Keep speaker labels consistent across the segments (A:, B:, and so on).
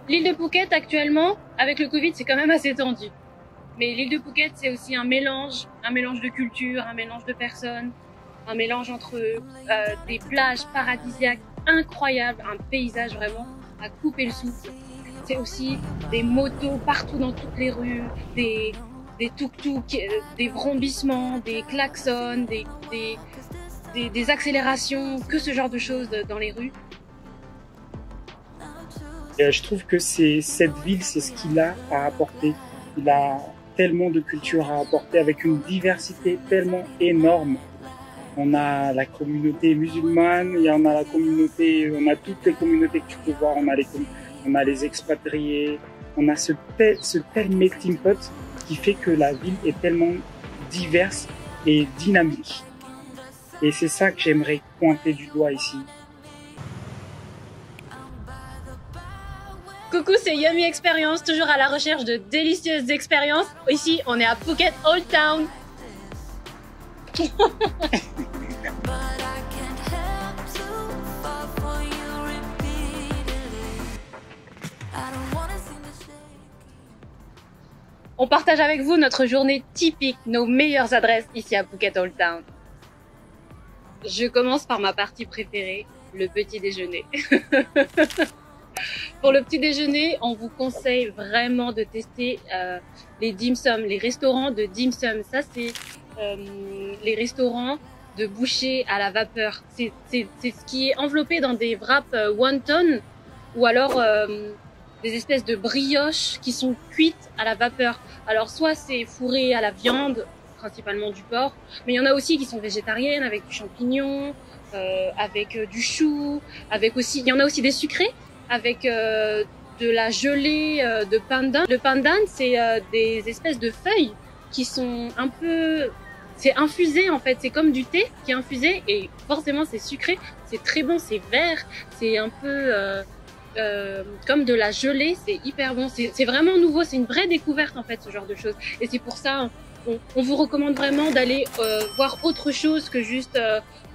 A: L'île de Phuket actuellement, avec le Covid, c'est quand même assez tendu. Mais l'île de Phuket, c'est aussi un mélange de cultures, un mélange de personnes, un mélange entre des plages paradisiaques incroyables, un paysage vraiment à couper le souffle. C'est aussi des motos partout dans toutes les rues, des tuk-tuk, des vrombissements, des klaxons, des accélérations, que ce genre de choses dans les rues.
B: Et je trouve que cette ville, c'est ce qu'il a à apporter. Il a tellement de culture à apporter avec une diversité tellement énorme. On a la communauté musulmane, il y en a la communauté, on a toutes les communautés que tu peux voir, on a les expatriés, on a ce tel melting pot qui fait que la ville est tellement diverse et dynamique. Et c'est ça que j'aimerais pointer du doigt ici.
A: Coucou, c'est Yummy Experience, toujours à la recherche de délicieuses expériences. Ici, on est à Phuket Old Town. On partage avec vous notre journée typique, nos meilleures adresses ici à Phuket Old Town. Je commence par ma partie préférée, le petit déjeuner. Pour le petit déjeuner, on vous conseille vraiment de tester les dim sum, les restaurants de dim sum. Ça, c'est les restaurants de bouchées à la vapeur. C'est ce qui est enveloppé dans des wraps wonton ou alors des espèces de brioches qui sont cuites à la vapeur. Alors soit c'est fourré à la viande, principalement du porc, mais il y en a aussi qui sont végétariennes avec du champignon, avec du chou, avec aussi, il y en a aussi des sucrés avec de la gelée de pandan. Le pandan, c'est des espèces de feuilles qui sont un peu, c'est infusé en fait, c'est comme du thé qui est infusé et forcément c'est sucré, c'est très bon, c'est vert, c'est un peu comme de la gelée, c'est hyper bon, c'est vraiment nouveau, c'est une vraie découverte en fait ce genre de choses et c'est pour ça on vous recommande vraiment d'aller voir autre chose que juste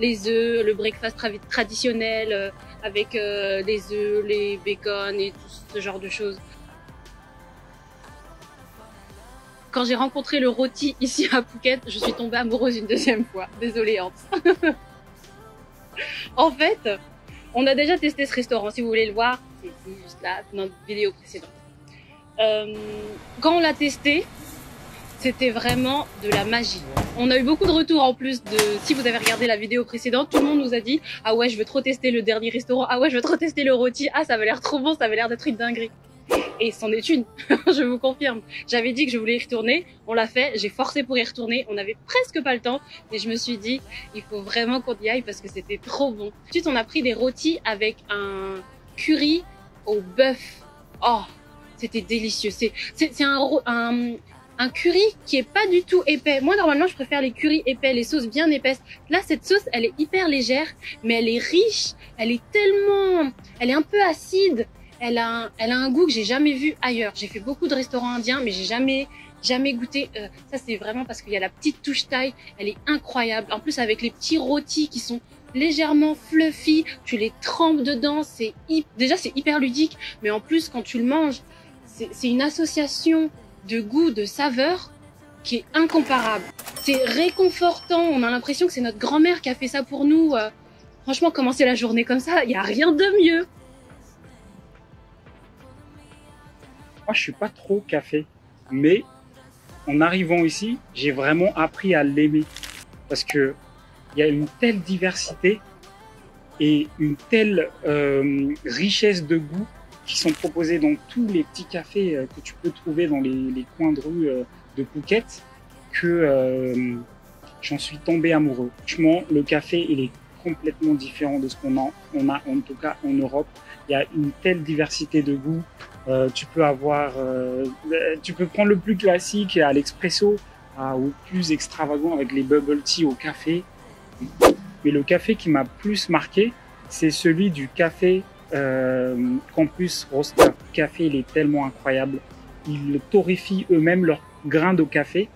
A: les œufs, le breakfast traditionnel avec les œufs, les bacon et tout ce genre de choses. Quand j'ai rencontré le rôti ici à Phuket, je suis tombée amoureuse une deuxième fois. Désolée Hans. En fait, on a déjà testé ce restaurant. Si vous voulez le voir, c'est juste là, dans notre vidéo précédente. Quand on l'a testé, c'était vraiment de la magie. On a eu beaucoup de retours en plus de, si vous avez regardé la vidéo précédente, tout le monde nous a dit « Ah ouais, je veux trop tester le dernier restaurant. Ah ouais, je veux trop tester le rôti. Ah, ça avait l'air trop bon, ça avait l'air d'être une dinguerie. » Et c'en est une, je vous confirme. J'avais dit que je voulais y retourner, on l'a fait, j'ai forcé pour y retourner, on avait presque pas le temps, mais je me suis dit, il faut vraiment qu'on y aille parce que c'était trop bon. Ensuite, on a pris des rôtis avec un curry au bœuf. Oh, c'était délicieux. C'est un curry qui est pas du tout épais. Moi, normalement, je préfère les currys épais, les sauces bien épaisses. Là, cette sauce, elle est hyper légère, mais elle est riche, elle est un peu acide. Elle a un goût que j'ai jamais vu ailleurs. J'ai fait beaucoup de restaurants indiens, mais j'ai jamais goûté. Ça, c'est vraiment parce qu'il y a la petite touche thaï. Elle est incroyable. En plus, avec les petits rôtis qui sont légèrement fluffy, tu les trempes dedans. Déjà, c'est hyper ludique, mais en plus, quand tu le manges, c'est une association de goût, de saveur qui est incomparable. C'est réconfortant. On a l'impression que c'est notre grand-mère qui a fait ça pour nous. Franchement, commencer la journée comme ça, il y a rien de mieux.
B: Moi, je suis pas trop café, mais en arrivant ici, j'ai vraiment appris à l'aimer parce que il y a une telle diversité et une telle richesse de goût qui sont proposés dans tous les petits cafés que tu peux trouver dans les coins de rue de Phuket que j'en suis tombé amoureux. Franchement, le café, il est complètement différent de ce qu'on a en tout cas en Europe. Il y a une telle diversité de goûts. Tu peux prendre le plus classique à l'expresso au plus extravagant avec les bubble tea au café. Mais le café qui m'a plus marqué, c'est celui du café Campus Roaster. Le café, il est tellement incroyable. Ils torréfient eux-mêmes leurs grains de café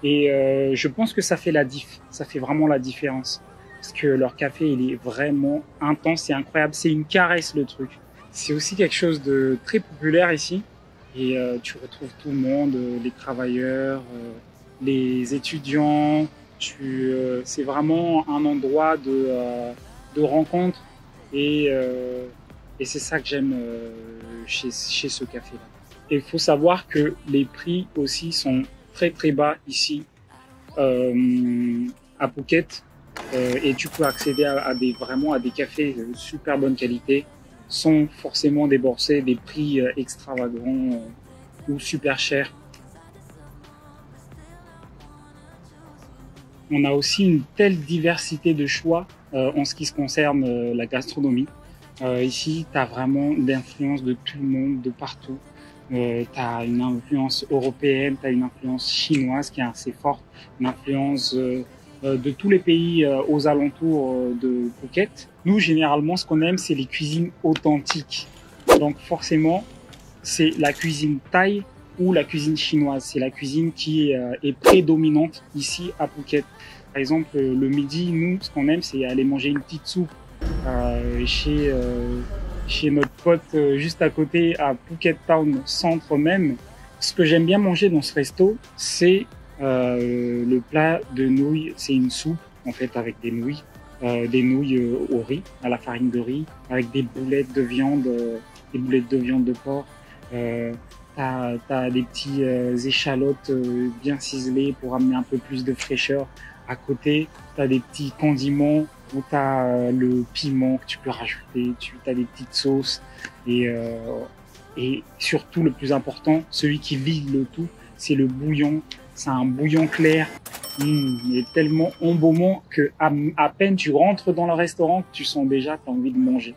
B: et je pense que ça fait la diff. Ça fait vraiment la différence. parce que leur café, il est vraiment intense, c'est incroyable, c'est une caresse le truc. C'est aussi quelque chose de très populaire ici, et tu retrouves tout le monde, les travailleurs, les étudiants. C'est vraiment un endroit de rencontre, et c'est ça que j'aime chez ce café-là. Et il faut savoir que les prix aussi sont très très bas ici à Phuket, et tu peux accéder vraiment à des cafés de super bonne qualité sans forcément débourser des prix extravagants ou super chers. On a aussi une telle diversité de choix en ce qui se concerne la gastronomie. Ici, tu as vraiment l'influence de tout le monde, de partout. Tu as une influence européenne, tu as une influence chinoise qui est assez forte, une influence de tous les pays aux alentours de Phuket. Nous, généralement, ce qu'on aime, c'est les cuisines authentiques. Donc forcément, c'est la cuisine thaï ou la cuisine chinoise. C'est la cuisine qui est prédominante ici à Phuket. Par exemple, le midi, nous, ce qu'on aime, c'est aller manger une petite soupe chez notre pote juste à côté à Phuket Town Centre même. Ce que j'aime bien manger dans ce resto, c'est le plat de nouilles. C'est une soupe en fait avec des nouilles au riz, à la farine de riz, avec des boulettes de viande de porc. T'as des petits échalotes bien ciselées pour amener un peu plus de fraîcheur. À côté, t'as des petits condiments où t'as le piment que tu peux rajouter, t'as des petites sauces, et surtout le plus important, celui qui vide le tout, c'est le bouillon. C'est un bouillon clair, il est tellement embaumant que à peine tu rentres dans le restaurant, tu sens déjà que t'as envie de manger.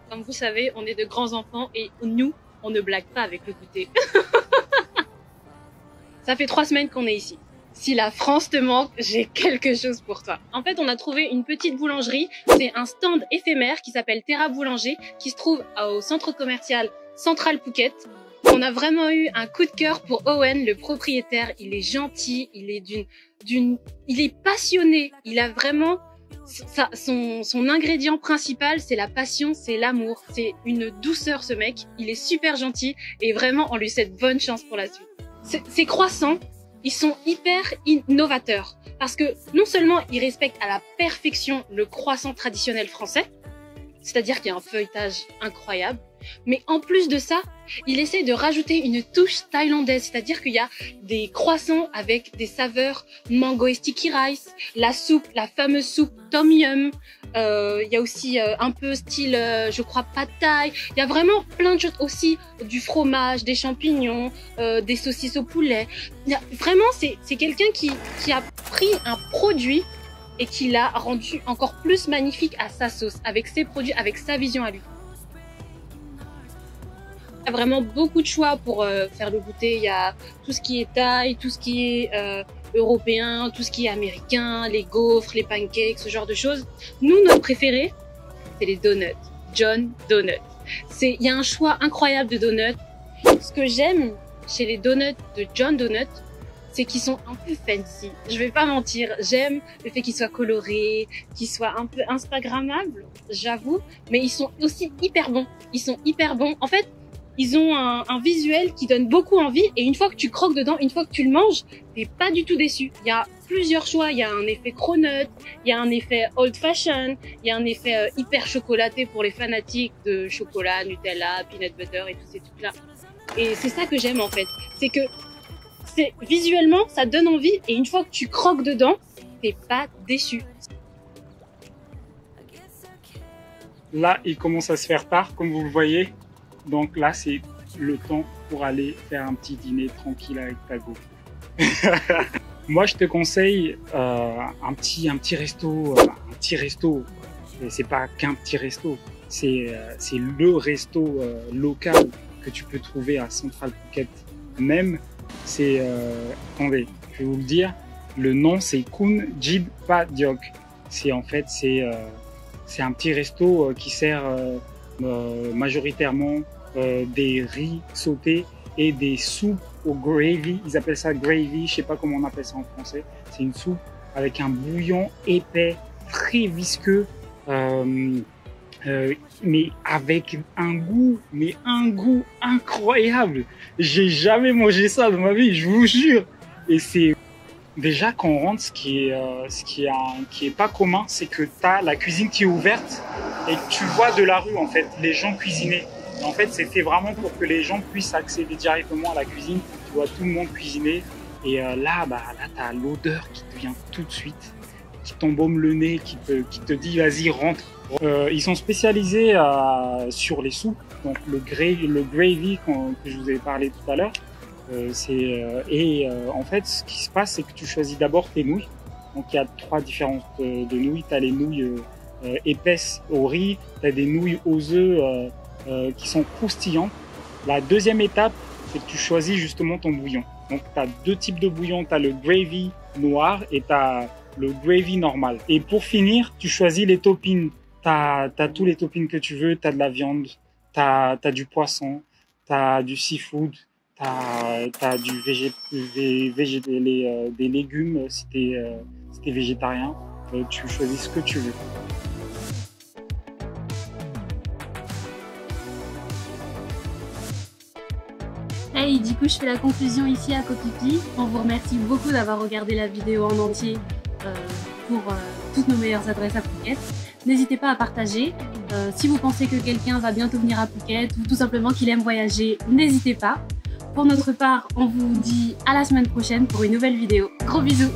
A: Comme vous savez, on est de grands enfants et nous, on ne blague pas avec le goûter. Ça fait 3 semaines qu'on est ici. Si la France te manque, j'ai quelque chose pour toi. En fait, on a trouvé une petite boulangerie. C'est un stand éphémère qui s'appelle Terra Boulanger, qui se trouve au centre commercial Central Phuket. On a vraiment eu un coup de cœur pour Owen, le propriétaire. Il est gentil, il est passionné. Il a vraiment son ingrédient principal, c'est la passion, c'est l'amour. C'est une douceur, ce mec. Il est super gentil et vraiment, on lui souhaite bonne chance pour la suite. Ces croissants, ils sont hyper innovateurs parce que non seulement ils respectent à la perfection le croissant traditionnel français, c'est-à-dire qu'il y a un feuilletage incroyable, mais en plus de ça, il essaie de rajouter une touche thaïlandaise, c'est-à-dire qu'il y a des croissants avec des saveurs mango et sticky rice, la soupe, la fameuse soupe tom yum, il y a aussi un peu style, je crois, pad thai, il y a vraiment plein de choses aussi, du fromage, des champignons, des saucisses au poulet. Vraiment, c'est quelqu'un qui a pris un produit et qui l'a rendu encore plus magnifique à sa sauce, avec ses produits, avec sa vision à lui. Il y a vraiment beaucoup de choix pour faire le goûter. Il y a tout ce qui est thaï, tout ce qui est européen, tout ce qui est américain, les gaufres, les pancakes, ce genre de choses. Nous, notre préféré, c'est les donuts. John Donut. Il y a un choix incroyable de donuts. Ce que j'aime chez les donuts de John Donut, c'est qu'ils sont un peu fancy. Je vais pas mentir, j'aime le fait qu'ils soient colorés, qu'ils soient un peu instagrammables, j'avoue, mais ils sont aussi hyper bons. Ils sont hyper bons. En fait, ils ont un visuel qui donne beaucoup envie et une fois que tu croques dedans, une fois que tu le manges, t'es pas du tout déçu. Il y a plusieurs choix, il y a un effet cronut, il y a un effet old fashion, il y a un effet hyper chocolaté pour les fanatiques de chocolat, Nutella, peanut butter et tous ces trucs-là. Et c'est ça que j'aime en fait, c'est que visuellement ça donne envie et une fois que tu croques dedans, t'es pas déçu.
B: Là, il commence à se faire tard, comme vous le voyez. Donc là, c'est le temps pour aller faire un petit dîner tranquille avec ta go. Moi, je te conseille un petit resto. Un petit resto. C'est pas qu'un petit resto. C'est le resto local que tu peux trouver à Central Phuket. Même, c'est... attendez, je vais vous le dire. Le nom, c'est Kun Jib Pa Diok. C'est en fait, c'est un petit resto qui sert majoritairement des riz sautés et des soupes au gravy. Ils appellent ça gravy, je sais pas comment on appelle ça en français. C'est une soupe avec un bouillon épais, très visqueux, mais avec un goût incroyable. J'ai jamais mangé ça de ma vie, je vous jure. Et c'est déjà quand on rentre, ce qui est pas commun, c'est que t'as la cuisine qui est ouverte et tu vois de la rue en fait les gens cuisiner. Et en fait, c'est fait vraiment pour que les gens puissent accéder directement à la cuisine. Tu vois tout le monde cuisiner. Et là, t'as l'odeur qui te vient tout de suite, qui t'embaume le nez, qui te dit vas-y rentre. Ils sont spécialisés sur les soupes, donc le gravy que je vous ai parlé tout à l'heure. En fait, ce qui se passe, c'est que tu choisis d'abord tes nouilles. Donc il y a 3 différences de nouilles. Tu as les nouilles épaisses au riz, tu as des nouilles aux œufs qui sont croustillantes. La deuxième étape, c'est que tu choisis justement ton bouillon. Donc tu as 2 types de bouillon, tu as le gravy noir et tu as le gravy normal. Et pour finir, tu choisis les toppings. Tu as tous les toppings que tu veux, tu as de la viande, tu as du poisson, tu as du seafood, tu as des légumes si t'es végétarien. Tu choisis ce que tu veux.
A: Hey, du coup je fais la conclusion ici à Copipi. On vous remercie beaucoup d'avoir regardé la vidéo en entier pour toutes nos meilleures adresses à Phuket. N'hésitez pas à partager. Si vous pensez que quelqu'un va bientôt venir à Phuket ou tout simplement qu'il aime voyager, n'hésitez pas. Pour notre part, on vous dit à la semaine prochaine pour une nouvelle vidéo. Gros bisous!